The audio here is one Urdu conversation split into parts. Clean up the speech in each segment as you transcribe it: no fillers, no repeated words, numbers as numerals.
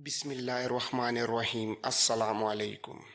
بسم اللہ الرحمن الرحیم۔ السلام علیکم۔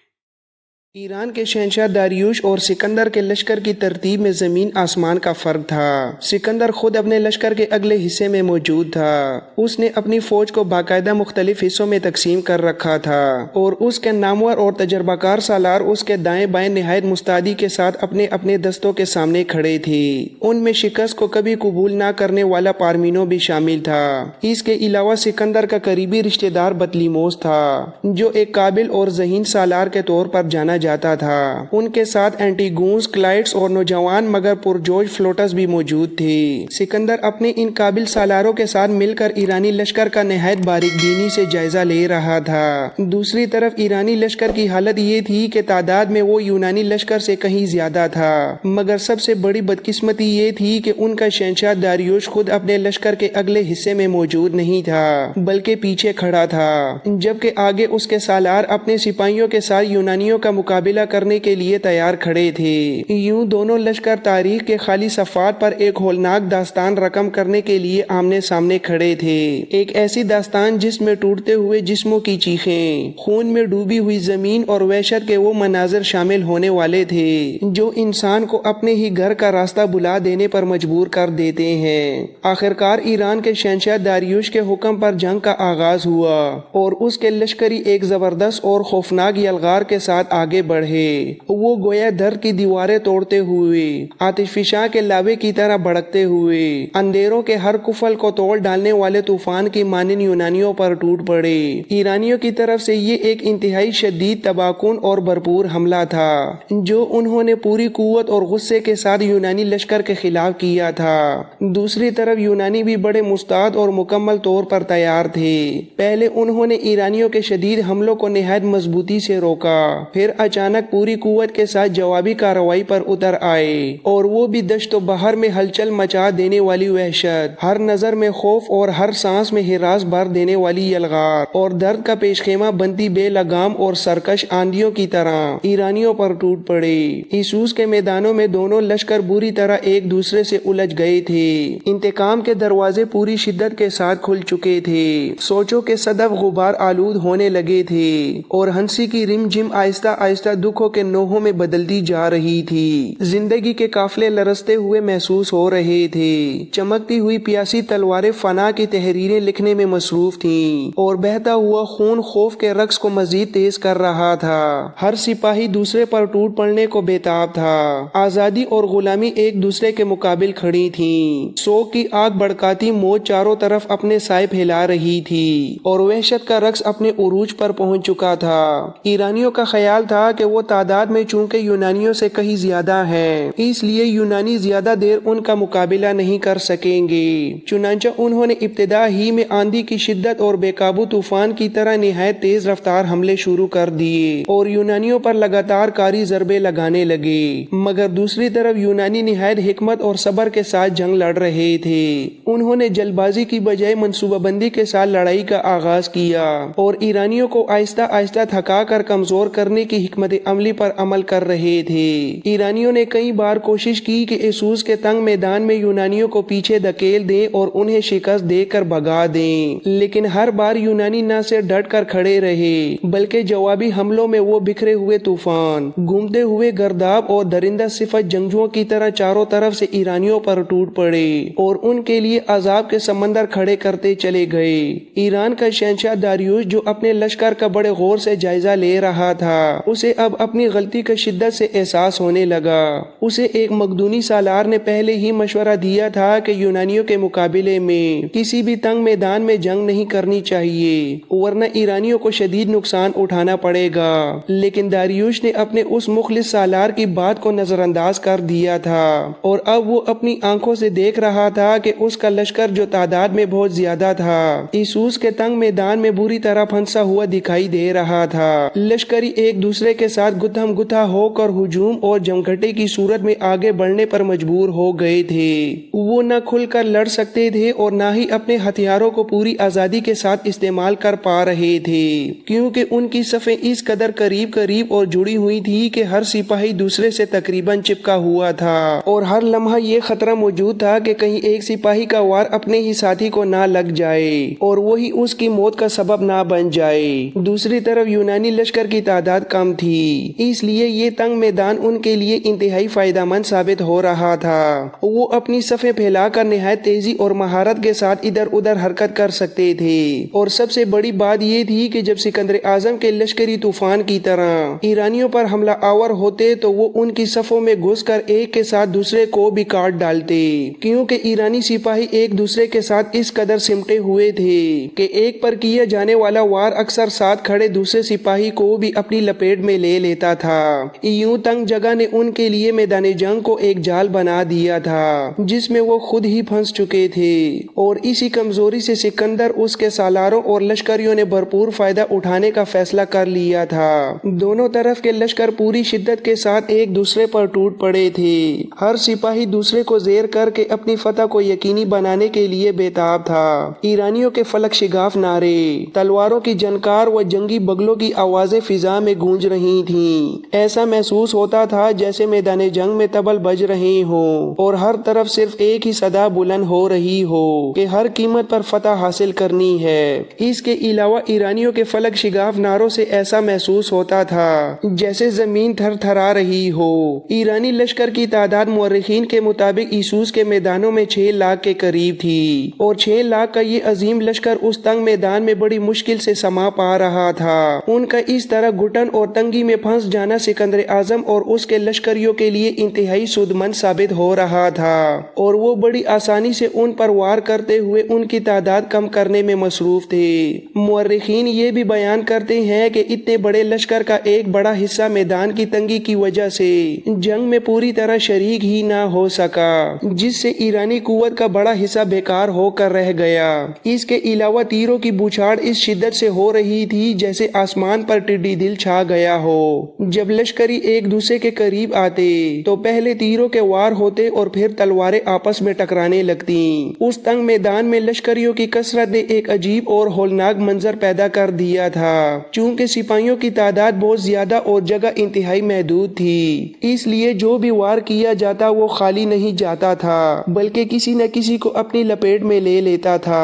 ایران کے شہنشاہ داریوش اور سکندر کے لشکر کی ترتیب میں زمین آسمان کا فرق تھا۔ سکندر خود اپنے لشکر کے اگلے حصے میں موجود تھا۔ اس نے اپنی فوج کو باقاعدہ مختلف حصوں میں تقسیم کر رکھا تھا اور اس کے نامور اور تجربہ کار سالار اس کے دائیں بائیں نہایت مستعدی کے ساتھ اپنے اپنے دستوں کے سامنے کھڑے تھے۔ ان میں شکست کو کبھی قبول نہ کرنے والا پارمینو بھی شامل تھا۔ اس کے علاوہ سکندر کا قریبی رشتہ دار بطلیموس تھا جو ایک قابل اور ذہین سالار کے طور پر جانا جاتا تھا۔ ان کے ساتھ اینٹیگونس، کلائٹس اور نوجوان مگر پرجوش فلوٹس بھی موجود تھے۔ سکندر اپنے ان قابل سالاروں کے ساتھ مل کر ایرانی لشکر کا نہایت باریک بینی سے جائزہ لے رہا تھا۔ دوسری طرف ایرانی لشکر کی حالت یہ تھی کہ تعداد میں وہ یونانی لشکر سے کہیں زیادہ تھا، مگر سب سے بڑی بدقسمتی یہ تھی کہ ان کا شہنشاہ داریوش خود اپنے لشکر کے اگلے حصے میں موجود نہیں تھا بلکہ پیچھے کھڑا تھا، جبکہ آگے اس کے سالار اپنے سپاہیوں کے ساتھ یونانیوں کا مقابلہ کرنے کے لیے تیار کھڑے تھے۔ یوں دونوں لشکر تاریخ کے خالی صفحات پر ایک ہولناک داستان رقم کرنے کے لیے آمنے سامنے کھڑے تھے، ایک ایسی داستان جس میں ٹوٹتے ہوئے جسموں کی چیخیں، خون میں ڈوبی ہوئی زمین اور وحشت کے وہ مناظر شامل ہونے والے تھے جو انسان کو اپنے ہی گھر کا راستہ بلا دینے پر مجبور کر دیتے ہیں۔ آخرکار ایران کے شہنشاہ داریوش کے حکم پر جنگ کا آغاز ہوا اور اس کے لشکری ایک زبردست اور خوفناک یلغار کے ساتھ آگے بڑھے۔ وہ گویا درد کی دیواریں توڑتے ہوئے، آتش فشاں کے لاوے کی طرح بھڑکتے ہوئے، اندھیروں کے ہر کفل کو توڑ ڈالنے والے طوفان کی مانند یونانیوں پر ٹوٹ پڑے۔ ایرانیوں کی طرف سے یہ ایک انتہائی شدید تباہ کن اور بھرپور حملہ تھا جو انہوں نے پوری قوت اور غصے کے ساتھ یونانی لشکر کے خلاف کیا تھا۔ دوسری طرف یونانی بھی بڑے مستعد اور مکمل طور پر تیار تھے۔ پہلے انہوں نے ایرانیوں کے شدید حملوں کو نہایت مضبوطی سے روکا، پھر اچانک پوری قوت کے ساتھ جوابی کارروائی پر اتر آئے، اور وہ بھی دشت و بحر میں ہلچل مچا دینے والی وحشت، ہر نظر میں خوف اور ہر سانس میں ہراس بھر دینے والی یلغار اور درد کا پیش خیمہ بنتی بے لگام اور سرکش آندھیوں کی طرح ایرانیوں پر ٹوٹ پڑے۔ اسوس کے میدانوں میں دونوں لشکر بری طرح ایک دوسرے سے الجھ گئے تھے۔ انتقام کے دروازے پوری شدت کے ساتھ کھل چکے تھے، سوچوں کے صدف غبار آلود ہونے لگے تھے اور ہنسی کی رم جھم آہستہ آہستہ دکھوں کے نوحوں میں بدلتی جا رہی تھی۔ زندگی کے قافلے لرزتے ہوئے محسوس ہو رہے تھے، چمکتی ہوئی پیاسی تلواریں فنا کی تحریریں لکھنے میں مصروف تھیں اور بہتا ہوا خون خوف کے رقص کو مزید تیز کر رہا تھا۔ ہر سپاہی دوسرے پر ٹوٹ پڑنے کو بےتاب تھا۔ آزادی اور غلامی ایک دوسرے کے مقابل کھڑی تھیں۔ سوگ کی آگ بھڑکاتی موت چاروں طرف اپنے سائے پھیلا رہی تھی اور وحشت کا رقص اپنے عروج پر پہنچ چکا تھا۔ ایرانیوں کا خیال تھا کہ وہ تعداد میں چونکہ یونانیوں سے کہیں زیادہ ہیں، اس لیے یونانی زیادہ دیر ان کا مقابلہ نہیں کر سکیں گے۔ چنانچہ انہوں نے ابتدا ہی میں آندھی کی شدت اور بے قابو طوفان کی طرح نہایت تیز رفتار حملے شروع کر دیے اور یونانیوں پر لگاتار کاری ضربے لگانے لگے، مگر دوسری طرف یونانی نہایت حکمت اور صبر کے ساتھ جنگ لڑ رہے تھے۔ انہوں نے جلد بازی کی بجائے منصوبہ بندی کے ساتھ لڑائی کا آغاز کیا اور ایرانیوں کو آہستہ آہستہ تھکا کر کمزور کرنے کی حکمت عملی پر عمل کر رہے تھے۔ ایرانیوں نے کئی بار کوشش کی کہ اسوس کے تنگ میدان میں یونانیوں کو پیچھے دھکیل دیں اور انہیں شکست دے کر بھگا دیں، لیکن ہر بار یونانی نہ صرف ڈٹ کر کھڑے رہے بلکہ جوابی حملوں میں وہ بکھرے ہوئے طوفان، گھومتے ہوئے گرداب اور درندہ صفت جنگجوؤں کی طرح چاروں طرف سے ایرانیوں پر ٹوٹ پڑے اور ان کے لیے عذاب کے سمندر کھڑے کرتے چلے گئے۔ ایران کا شہنشاہ داریوش جو اپنے لشکر کا بڑے غور سے جائزہ لے رہا تھا، اسے اب اپنی غلطی کا شدت سے احساس ہونے لگا۔ اسے ایک مقدونی سالار نے پہلے ہی مشورہ دیا تھا کہ یونانیوں کے مقابلے میں کسی بھی تنگ میدان میں جنگ نہیں کرنی چاہیے ورنہ ایرانیوں کو شدید نقصان اٹھانا پڑے گا، لیکن داریوش نے اپنے اس مخلص سالار کی بات کو نظر انداز کر دیا تھا اور اب وہ اپنی آنکھوں سے دیکھ رہا تھا کہ اس کا لشکر جو تعداد میں بہت زیادہ تھا اسوس کے تنگ میدان میں بری طرح پھنسا ہوا دکھائی دے رہا تھا۔ لشکری ایک دوسرے کے ساتھ گتھم گتھا ہو کر ہجوم اور جمگھٹے کی صورت میں آگے بڑھنے پر مجبور ہو گئے تھے۔ وہ نہ کھل کر لڑ سکتے تھے اور نہ ہی اپنے ہتھیاروں کو پوری آزادی کے ساتھ استعمال کر پا رہے تھے، کیونکہ ان کی صفیں اس قدر قریب اور جڑی ہوئی تھی کہ ہر سپاہی دوسرے سے تقریباً چپکا ہوا تھا، اور ہر لمحہ یہ خطرہ موجود تھا کہ کہیں ایک سپاہی کا وار اپنے ہی ساتھی کو نہ لگ جائے اور وہی اس کی موت کا سبب نہ بن جائے۔ دوسری طرف یونانی لشکر کی تعداد کم تھی، اس لیے یہ تنگ میدان ان کے لیے انتہائی فائدہ مند ثابت ہو رہا تھا۔ وہ اپنی صفیں پھیلا کر نہایت تیزی اور مہارت کے ساتھ ادھر ادھر حرکت کر سکتے تھے، اور سب سے بڑی بات یہ تھی کہ جب سکندر اعظم کے لشکری طوفان کی طرح ایرانیوں پر حملہ آور ہوتے تو وہ ان کی صفوں میں گھس کر ایک کے ساتھ دوسرے کو بھی کاٹ ڈالتے، کیونکہ ایرانی سپاہی ایک دوسرے کے ساتھ اس قدر سمٹے ہوئے تھے کہ ایک پر کیا جانے والا وار اکثر ساتھ کھڑے دوسرے سپاہی کو بھی اپنی لپیٹ میں لے لیتا تھا۔ یوں تنگ جگہ نے ان کے لیے میدان جنگ کو ایک جال بنا دیا تھا جس میں وہ خود ہی پھنس چکے تھے، اور اسی کمزوری سے سکندر، اس کے سالاروں اور لشکریوں نے بھرپور فائدہ اٹھانے کا فیصلہ کر لیا تھا۔ دونوں طرف کے لشکر پوری شدت کے ساتھ ایک دوسرے پر ٹوٹ پڑے تھے، ہر سپاہی دوسرے کو زیر کر کے اپنی فتح کو یقینی بنانے کے لیے بےتاب تھا۔ ایرانیوں کے فلک شگاف نعرے، تلواروں کی جنکار و جنگی بگلوں کی آوازیں فضا میں گونج رہی تھیں۔ ایسا محسوس ہوتا تھا جیسے میدان جنگ میں طبل بج رہے ہوں اور ہر طرف صرف ایک ہی صدا بلند ہو رہی ہو کہ ہر قیمت پر فتح حاصل کرنی ہے۔ اس کے علاوہ ایرانیوں کے فلک شگاف نعروں سے ایسا محسوس ہوتا تھا جیسے زمین تھر تھرا رہی ہو۔ ایرانی لشکر کی تعداد مورخین کے مطابق اسوس کے میدانوں میں 6 لاکھ کے قریب تھی، اور 6 لاکھ کا یہ عظیم لشکر اس تنگ میدان میں بڑی مشکل سے سما پا رہا تھا۔ ان کا اس طرح گھٹن اور تنگی میں پھنس جانا سکندر اعظم اور اس کے لشکریوں کے لیے انتہائی سود مند ثابت ہو رہا تھا، اور وہ بڑی آسانی سے ان پر وار کرتے ہوئے ان کی تعداد کم کرنے میں مصروف تھے۔ مورخین یہ بھی بیان کرتے ہیں کہ اتنے بڑے لشکر کا ایک بڑا حصہ میدان کی تنگی کی وجہ سے جنگ میں پوری طرح شریک ہی نہ ہو سکا، جس سے ایرانی قوت کا بڑا حصہ بیکار ہو کر رہ گیا۔ اس کے علاوہ تیروں کی بوچھاڑ اس شدت سے ہو رہی تھی جیسے آسمان پر ٹڈی دل چھا گیا ہو۔ جب لشکری ایک دوسرے کے قریب آتے تو پہلے تیروں کے وار ہوتے اور پھر تلواریں آپس میں ٹکرانے لگتی۔ اس تنگ میدان میں لشکریوں کی کثرت نے ایک عجیب اور ہولناک منظر پیدا کر دیا تھا۔ چونکہ سپاہیوں کی تعداد بہت زیادہ اور جگہ انتہائی محدود تھی، اس لیے جو بھی وار کیا جاتا وہ خالی نہیں جاتا تھا بلکہ کسی نہ کسی کو اپنی لپیٹ میں لے لیتا تھا۔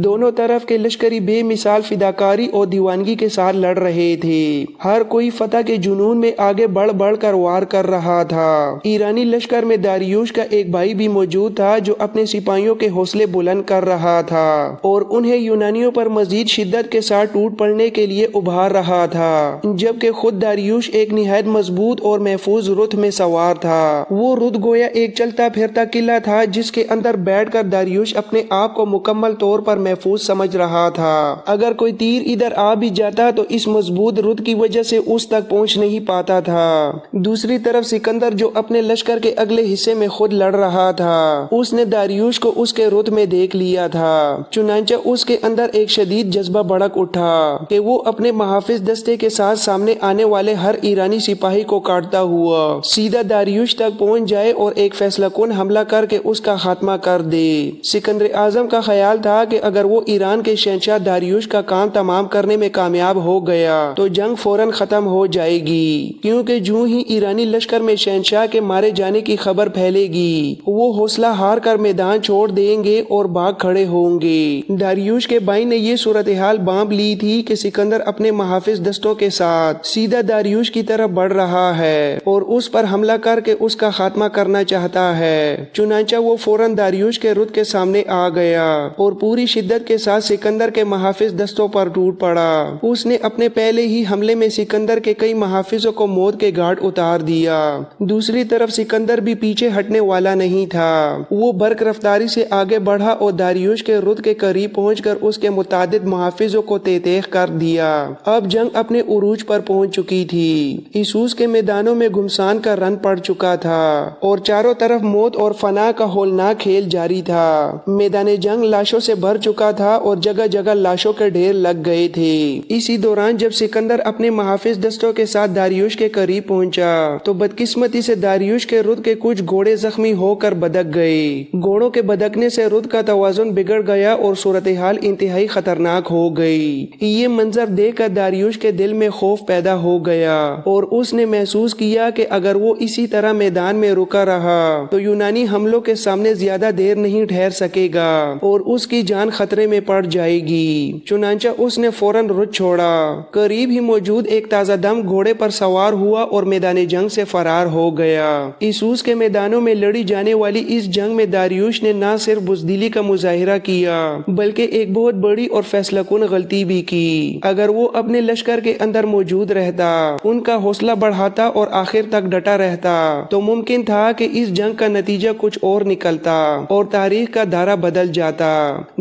دونوں طرف کے لشکری بے مثال فداکاری اور دیوانگی کے ساتھ لڑ رہے تھے، ہر کوئی فتح کے جنون میں آگے بڑھ بڑھ کر وار کر رہا تھا۔ ایرانی لشکر میں داریوش کا ایک بھائی بھی موجود تھا جو اپنے سپاہیوں کے حوصلے بلند کر رہا تھا اور انہیں یونانیوں پر مزید شدت کے ساتھ ٹوٹ پڑنے کے لیے ابھار رہا تھا، جبکہ خود داریوش ایک نہایت مضبوط اور محفوظ رتھ میں سوار تھا۔ وہ رتھ گویا ایک چلتا پھرتا قلعہ تھا جس کے اندر بیٹھ کر داریوش اپنے آپ کو مکمل طور پر محفوظ سمجھ رہا تھا۔ اگر کوئی تیر ادھر آ بھی جاتا تو اس مضبوط رتھ کی وجہ سے اس تک پہنچ نہیں پاتا تھا۔ دوسری طرف سکندر جو اپنے لشکر کے اگلے حصے میں خود لڑ رہا تھا، اس نے داریوش کو اس کے رتھ میں دیکھ لیا تھا، چنانچہ اس کے اندر ایک شدید جذبہ بھڑک اٹھا کہ وہ اپنے محافظ دستے کے ساتھ سامنے آنے والے ہر ایرانی سپاہی کو کاٹتا ہوا سیدھا داریوش تک پہنچ جائے اور ایک فیصلہ کن حملہ کر کے اس کا خاتمہ کر دے۔ سکندر اعظم کا خیال تھا کہ اگر وہ ایران کے شہنشاہ داریوش کا کام تمام کرنے میں کامیاب ہو گیا تو جنگ فوراً ختم ہو جائے گی، کیونکہ جو ہی ایرانی لشکر میں شہنشاہ کے مارے جانے کی خبر پھیلے گی وہ حوصلہ ہار کر میدان چھوڑ دیں گے اور بھاگ کھڑے ہوں گے۔ داریوش کے بھائی نے یہ صورتحال بانپ لی تھی کہ سکندر اپنے محافظ دستوں کے ساتھ سیدھا داریوش کی طرف بڑھ رہا ہے اور اس پر حملہ کر کے اس کا خاتمہ کرنا چاہتا ہے۔ چنانچہ وہ فوراً داریوش کے رتھ کے سامنے آ گیا اور پوری شدت کے ساتھ سکندر کے محافظ دستوں پر ٹوٹ پڑا۔ اس نے اپنے پہلے ہی حملے میں سکندر کے کئی محافظوں کو موت کے گھاٹ اتار دیا۔ دوسری طرف سکندر بھی پیچھے ہٹنے والا نہیں تھا، وہ برق رفتاری سے آگے بڑھا اور داریوش کے رتھ کے قریب پہنچ کر اس کے متعدد محافظوں کو تیتیخ کر دیا۔ اب جنگ اپنے عروج پر پہنچ چکی تھی، اسوس کے میدانوں میں گھمسان کا رن پڑ چکا تھا اور چاروں طرف موت اور فنا کا ہولناک کھیل جاری تھا۔ میدان جنگ لاشوں سے بھر چکا تھا اور جگہ جگہ لاشوں کے ڈھیر لگ گئے تھے۔ اسی دوران جب سکندر اپنے محافظ دستوں کے ساتھ داریوش کے قریب پہنچا تو بدقسمتی سے داریوش کے رود کے کچھ گھوڑے زخمی ہو کر بدک گئے۔ گھوڑوں کے بدکنے سے رود کا توازن بگڑ گیا اور صورتحال انتہائی خطرناک ہو گئی۔ یہ منظر دیکھ کر داریوش کے دل میں خوف پیدا ہو گیا اور اس نے محسوس کیا کہ اگر وہ اسی طرح میدان میں رکا رہا تو یونانی حملوں کے سامنے زیادہ دیر نہیں ٹھہر سکے گا اور اس کی جان خطرے میں پڑ جائے گی۔ چنانچہ اس نے فوراً رود چھوڑا، قریب ہی موجود ایک تازہ دم گھوڑے پر سوار ہوا اور میدان جنگ سے فرار ہو گیا۔ اسوس کے میدانوں میں لڑی جانے والی اس جنگ میں داریوش نے نہ صرف بزدلی کا مظاہرہ کیا بلکہ ایک بہت بڑی اور فیصلہ کن غلطی بھی کی۔ اگر وہ اپنے لشکر کے اندر موجود رہتا، ان کا حوصلہ بڑھاتا اور آخر تک ڈٹا رہتا تو ممکن تھا کہ اس جنگ کا نتیجہ کچھ اور نکلتا اور تاریخ کا دھارا بدل جاتا۔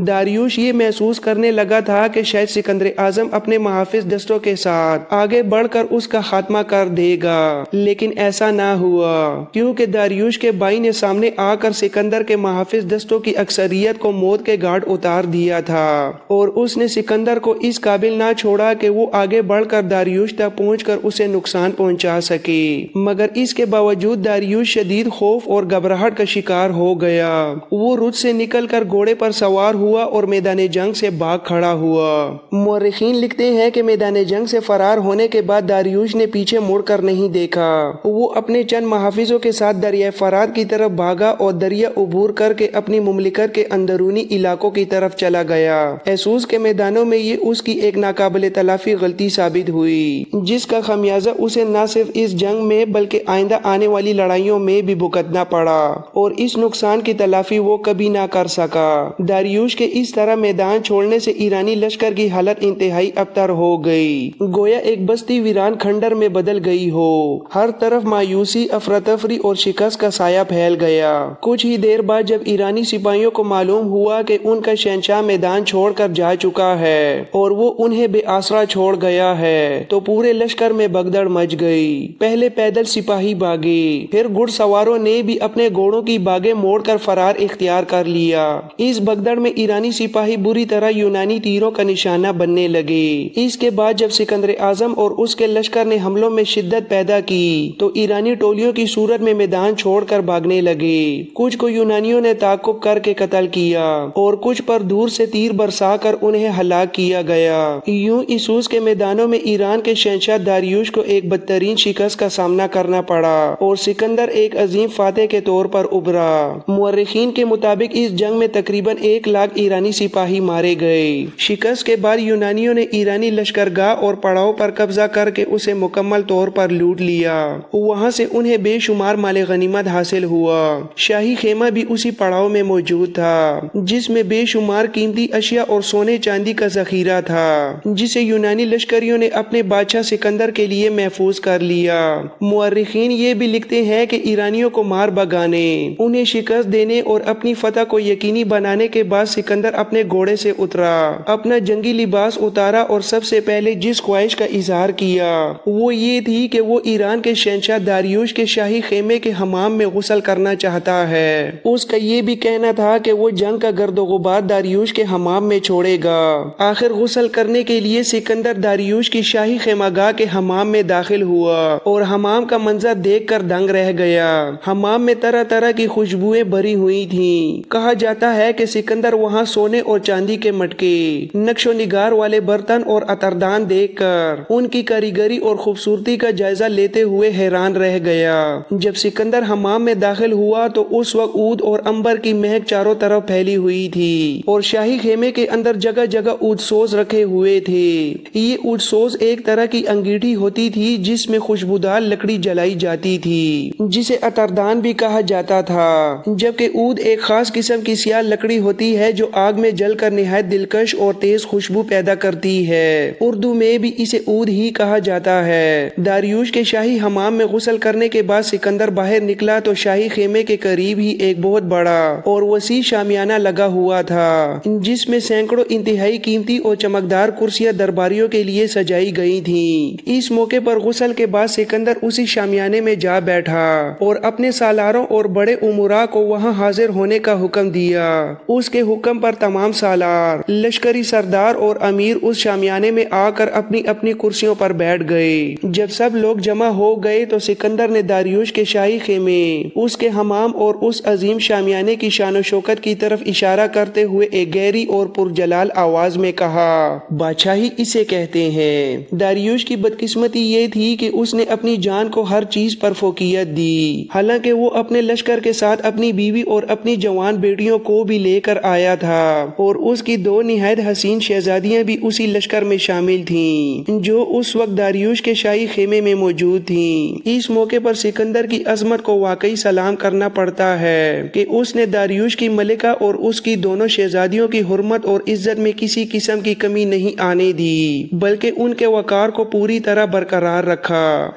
داریوش یہ محسوس کرنے لگا تھا کہ شاید سکندر اعظم اپنے محافظ دستوں کے ساتھ آگے بڑھ کر اس کا خاتمہ کر دے گا، لیکن ایسا نہ ہوا کیونکہ داریوش کے بھائی نے سامنے آ کر سکندر کے محافظ دستوں کی اکثریت کو موت کے گھاٹ اتار دیا تھا اور اس نے سکندر کو اس قابل نہ چھوڑا کہ وہ آگے بڑھ کر داریوش تک پہنچ کر اسے نقصان پہنچا سکے۔ مگر اس کے باوجود داریوش شدید خوف اور گھبراہٹ کا شکار ہو گیا۔ وہ رود سے نکل کر گھوڑے پر سوار ہوا اور میدان جنگ سے بھاگ کھڑا ہوا۔ مورخین لکھتے ہیں کہ میدان جنگ سے فرار ہونے کے بعد داریوش نے پیچھے مڑ کر نہیں دیکھا۔ وہ اپنے چند محافظوں کے ساتھ دریائے فرات کی طرف بھاگا اور دریا عبور کر کے اپنی مملکت کے اندرونی علاقوں کی طرف چلا گیا۔ اسوس کے میدانوں میں یہ اس کی ایک ناقابل تلافی غلطی ثابت ہوئی، جس کا خمیازہ اسے نہ صرف اس جنگ میں بلکہ آئندہ آنے والی لڑائیوں میں بھی بھگتنا پڑا اور اس نقصان کی تلافی وہ کبھی نہ کر سکا۔ داریوش کے اس طرح میدان چھوڑنے سے ایرانی لشکر کی حالت انتہائی ابتر ہو گئی، گویا ایک بستی ویران کھنڈر میں بدل گئی ہو۔ ہر طرف مایوسی، افراتفری اور شکست کا سایہ پھیل گیا۔ کچھ ہی دیر بعد جب ایرانی سپاہیوں کو معلوم ہوا کہ ان کا شہنشاہ میدان چھوڑ کر جا چکا ہے اور وہ انہیں بے آسرا چھوڑ گیا ہے تو پورے لشکر میں بھگدڑ مچ گئی۔ پہلے پیدل سپاہی بھاگے، پھر گھڑ سواروں نے بھی اپنے گھوڑوں کی باگیں موڑ کر فرار اختیار کر لیا۔ اس بھگدڑ میں ایرانی سپاہی بری طرح یونانی تیروں کا نشانہ بننے لگے۔ اس کے بعد جب سکندر اعظم اور اس کے لشکر نے حملوں میں شدت پیدا کی تو ایرانی ٹولیوں کی صورت میں میدان چھوڑ کر بھاگنے لگے۔ کچھ کو یونانیوں نے تعاقب کر کے قتل کیا اور کچھ پر دور سے تیر برسا کر انہیں ہلاک کیا گیا۔ یوں اسوس کے میدانوں میں ایران کے شہنشاہ داریوش کو ایک بدترین شکست کا سامنا کرنا پڑا اور سکندر ایک عظیم فاتح کے طور پر ابھرا۔ مورخین کے مطابق اس جنگ میں تقریباً 1,00,000 ایرانی سپاہی مارے گئے۔ شکست کے بعد یونانیوں نے ایرانی لشکرگاہ اور پڑاؤ پر قبضہ کر کے اسے مکمل طور پر لوٹ لیا۔ وہاں سے انہیں بے شمار مال غنیمت حاصل ہوا۔ شاہی خیمہ بھی اسی پڑاؤ میں موجود تھا جس میں بے شمار قیمتی اشیاء اور سونے چاندی کا ذخیرہ تھا، جسے یونانی لشکریوں نے اپنے بادشاہ سکندر کے لیے محفوظ کر لیا۔ مورخین یہ بھی لکھتے ہیں کہ ایرانیوں کو مار بھگانے، انہیں شکست دینے اور اپنی فتح کو یقینی بنانے کے بعد سکندر اپنے گھوڑے سے اترا، اپنا جنگی لباس اتارا اور سب سے پہلے جس خواہش کا اظہار کیا وہ یہ تھی کہ وہ ایران کے شہنشاہ داریوش کے شاہی خیمے کے حمام میں غسل کرنا چاہتا ہے۔ اس کا یہ بھی کہنا تھا کہ وہ جنگ کا گرد و غبار داریوش کے حمام میں چھوڑے گا۔ آخر غسل کرنے کے لیے سکندر داریوش کی شاہی خیمہ گاہ کے حمام میں داخل ہوا اور حمام کا منظر دیکھ کر دنگ رہ گیا۔ حمام میں طرح طرح کی خوشبوئیں بھری ہوئی تھیں۔ کہا جاتا ہے کہ سکندر وہاں سونے اور چاندی کے مٹکے، نقش و نگار والے برتن اور عطردان دیکھ کر ان کی کاریگری اور خوبصورتی کا جائزہ لیتے ہوئے حیران رہ گیا۔ جب سکندر حمام میں داخل ہوا تو اس وقت عود اور عنبر کی مہک چاروں طرف پھیلی ہوئی تھی اور شاہی خیمے کے اندر جگہ جگہ عود سوز رکھے ہوئے تھے۔ یہ عود سوز ایک طرح کی انگیٹھی ہوتی تھی جس میں خوشبودار لکڑی جلائی جاتی تھی، جسے عطردان بھی کہا جاتا تھا، جبکہ عود ایک خاص قسم کی سیاہ لکڑی ہوتی ہے جو آگ میں جل کر نہایت دلکش اور تیز خوشبو پیدا کرتی ہے۔ اردو میں بھی اسے عود ہی کہا جاتا ہے۔ داریوش کے شاہی حمام میں غسل کرنے کے بعد سکندر باہر نکلا تو شاہی خیمے کے قریب ہی ایک بہت بڑا اور وسیع شامیانہ لگا ہوا تھا جس میں سینکڑوں انتہائی قیمتی اور چمکدار کرسیاں درباریوں کے لیے سجائی گئی تھیں۔ اس موقع پر غسل کے بعد سکندر اسی شامیانے میں جا بیٹھا اور اپنے سالاروں اور بڑے امراء کو وہاں حاضر ہونے کا حکم دیا۔ اس کے حکم پر تمام سالار، لشکری سردار اور امیر اس شامیانے میں آ کر اپنی اپنی کرسیوں پر بیٹھ گئے۔ جب سب لوگ جمع ہو گئے تو سکندر نے داریوش کے شاہی خیمے، اس کے حمام اور اس عظیم شامیانے کی شان و شوکت کی طرف اشارہ کرتے ہوئے ایک گہری اور پرجلال آواز میں کہا، بادشاہی اسے کہتے ہیں۔ داریوش کی بدقسمتی یہ تھی کہ اس نے اپنی جان کو ہر چیز پر فوقیت دی، حالانکہ وہ اپنے لشکر کے ساتھ اپنی بیوی اور اپنی جوان بیٹیوں کو بھی لے کر آیا تھا، اور اس کی 2 نہایت حسین شہزادیاں بھی اسی لشکر میں شامل تھیں جو اس وقت داریوش کے شاہی خیمے میں موجود تھیں۔ اس موقع پر سکندر کی عظمت کو واقعی سلام کرنا پڑتا ہے کہ اس نے داریوش کی ملکہ اور اس کی دونوں شہزادیوں کی حرمت اور عزت میں کسی قسم کی کمی نہیں آنے دی، بلکہ ان کے وقار کو پوری طرح برقرار رکھا۔